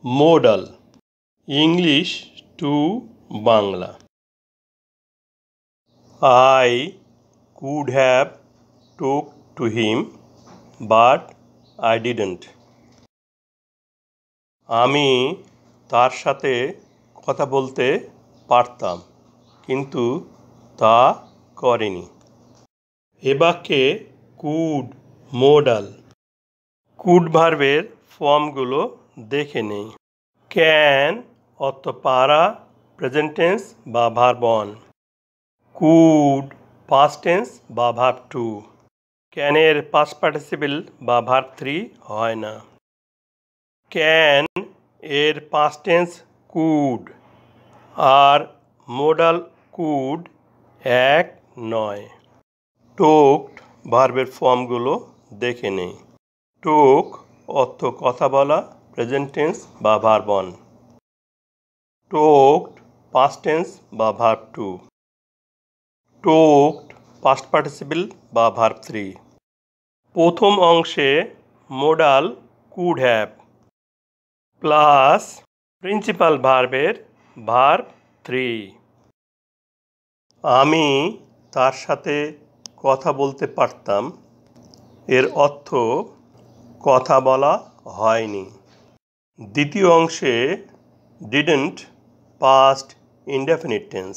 modal English to Bangla. I could have talked to him, but I didn't. আমি তার সাথে কথা বলতে পারতাম, কিন্তু তা করিনি। এ বাক্যে কুড মোডাল কুড ভার্বের ফর্মগুলো দেখে নেই। ক্যান অর্থ পারা, প্রেজেন্ট টেন্স বা verb one. Could past tense বা ভার্ব টু। ক্যানের পাস্ট পার্টিসিপল বা ভার্ব থ্রি হয় না। ক্যান এর পাস্ট টেন্স কুড আর মোডাল কুড এক নয়। টোকড ভার্বের ফর্মগুলো দেখে নেই। টোক অর্থ কথা বলা, প্রেজেন্ট টেন্স বা ভার্ব ওয়ান। টোকড পাস্ট টেন্স বা ভার্ব টু। টোকড পাস্ট পার্টিসিপল বা ভার্ব থ্রি। প্রথম অংশে modal could have plus principal ভার্বের ভার্ব থ্রি। আমি তার সাথে কথা বলতে পারতাম এর অর্থ কথা বলা হয়নি। দ্বিতীয় অংশে ডিডন্ট পাস্ট ইনডেফিনিট টেন্স।